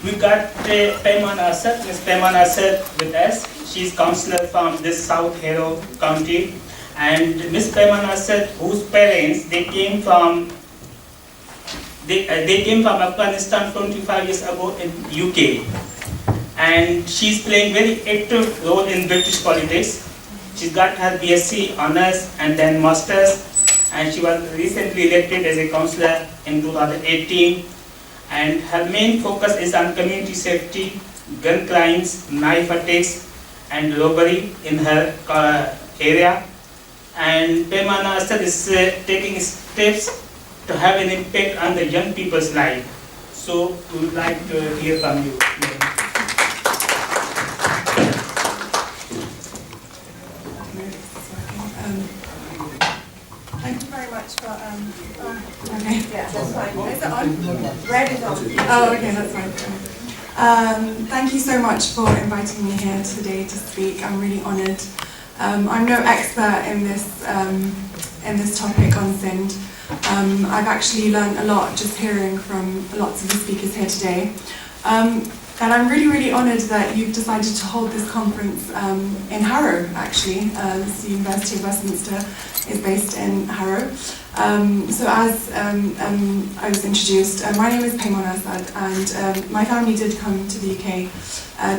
We got Paymana Assad, Ms. Paymana Assad with us. She's counselor from this South Hero County. And Ms. Paymana Assad, whose parents, they came from Afghanistan 25 years ago in UK. And she's playing very active role in British politics. She's got her BSc honors and then masters, and she was recently elected as a councillor in 2018. And her main focus is on community safety, gun crimes, knife attacks, and robbery in her area. And Paymana Assad is taking steps to have an impact on the young people's life. So we would like to hear from you. Thank you very much for, okay, yeah, that's fine. Is it on? Red is on. Oh, okay, that's fine. Thank you so much for inviting me here today to speak. I'm really honoured. I'm no expert in this topic on Sindh. I've actually learned a lot just hearing from lots of the speakers here today. And I'm really, really honoured that you've decided to hold this conference in Harrow, actually. The University of Westminster is based in Harrow. So as I was introduced, my name is Paymana Assad, and my family did come to the UK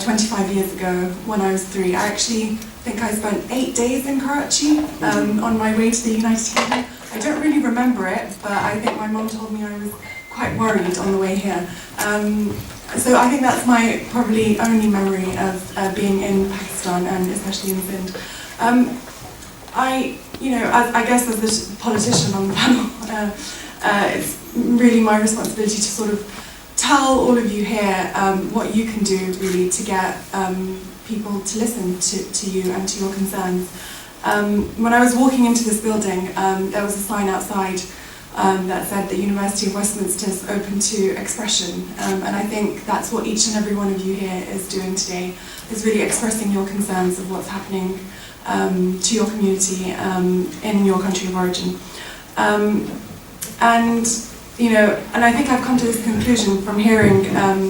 25 years ago when I was 3. I actually think I spent 8 days in Karachi on my way to the United Kingdom. I don't really remember it, but I think my mum told me I was quite worried on the way here. So I think that's my probably only memory of being in Pakistan, and especially in Sindh. I guess as the politician on the panel, it's really my responsibility to sort of tell all of you here what you can do really to get people to listen to you and to your concerns. When I was walking into this building, there was a sign outside that said the University of Westminster is open to expression, and I think that's what each and every one of you here is doing today, is really expressing your concerns of what's happening to your community in your country of origin. And I think I've come to this conclusion from hearing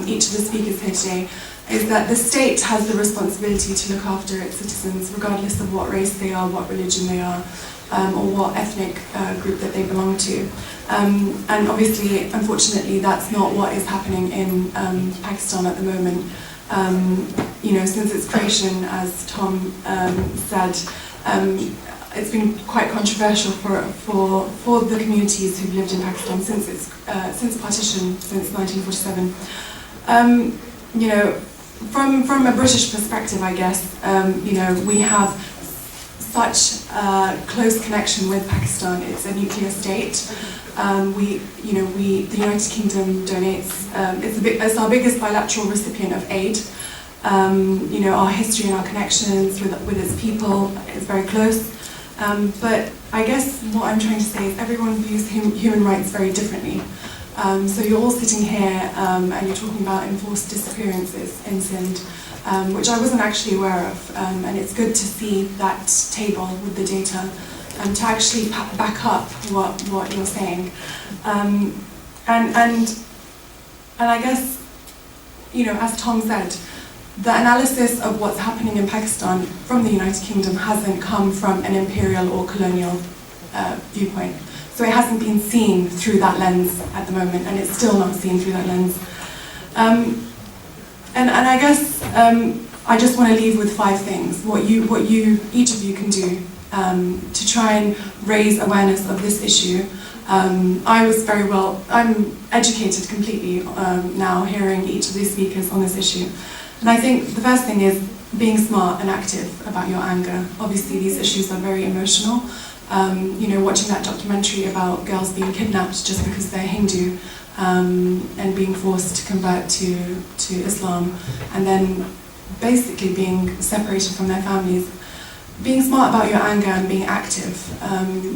each of the speakers here today, is that the state has the responsibility to look after its citizens, regardless of what race they are, what religion they are, or what ethnic group that they belong to. And obviously, unfortunately, that's not what is happening in Pakistan at the moment. Since its creation, as Tom said, it's been quite controversial for the communities who've lived in Pakistan since partition, since 1947. From a British perspective, I guess, we have such a close connection with Pakistan. It's a nuclear state. The United Kingdom donates. It's our biggest bilateral recipient of aid. Our history and our connections with its people is very close. But I guess what I'm trying to say is everyone views human rights very differently. So you're all sitting here and you're talking about enforced disappearances in Sindh, which I wasn't actually aware of, and it's good to see that table with the data to actually back up what you're saying. And I guess, as Tom said, the analysis of what's happening in Pakistan from the United Kingdom hasn't come from an imperial or colonial viewpoint. So it hasn't been seen through that lens at the moment, and it's still not seen through that lens. And I guess I just want to leave with 5 things, what each of you can do to try and raise awareness of this issue. I'm educated completely now hearing each of these speakers on this issue. And I think the first thing is being smart and active about your anger. Obviously these issues are very emotional. Watching that documentary about girls being kidnapped just because they're Hindu and being forced to convert to Islam, and then basically being separated from their families. Being smart about your anger and being active.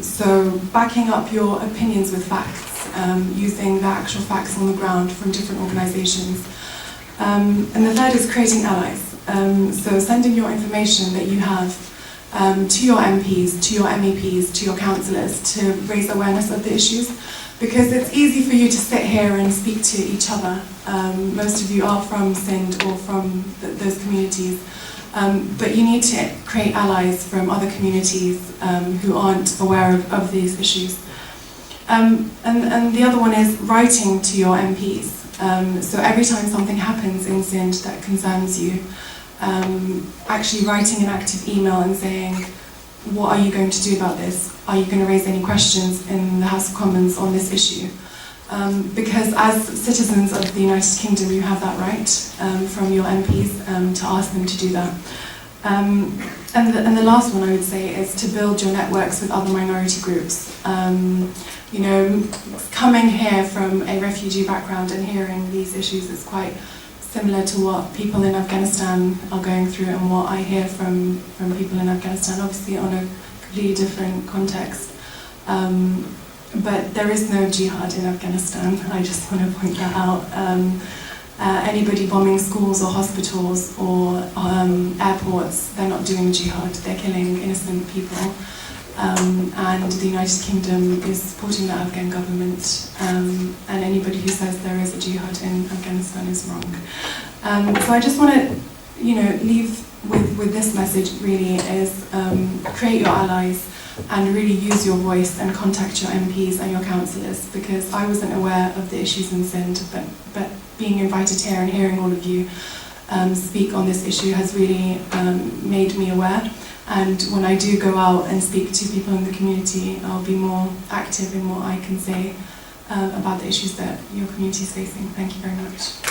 So backing up your opinions with facts, using the actual facts on the ground from different organisations. And the third is creating allies. So sending your information that you have to your MPs, to your MEPs, to your councillors to raise awareness of the issues. because it's easy for you to sit here and speak to each other. Most of you are from Sindh or from those communities, but you need to create allies from other communities who aren't aware of these issues. And the other one is writing to your MPs. So every time something happens in Sindh that concerns you, actually writing an active email and saying, what are you going to do about this? Are you going to raise any questions in the House of Commons on this issue? Because as citizens of the United Kingdom, you have that right from your MPs to ask them to do that. And the last one I would say is to build your networks with other minority groups. You know, coming here from a refugee background and hearing these issues is quite similar to what people in Afghanistan are going through and what I hear from people in Afghanistan, obviously on a completely different context. But there is no jihad in Afghanistan, I just want to point that out. Anybody bombing schools or hospitals or airports, they're not doing jihad, they're killing innocent people. And the United Kingdom is supporting the Afghan government, and anybody who says there is a jihad in Afghanistan is wrong. So I just want to, leave with this message really is create your allies and really use your voice and contact your MPs and your councillors, because I wasn't aware of the issues in Sindh, but being invited here and hearing all of you speak on this issue has really made me aware. And when I do go out and speak to people in the community, I'll be more active in what I can say about the issues that your community is facing. Thank you very much.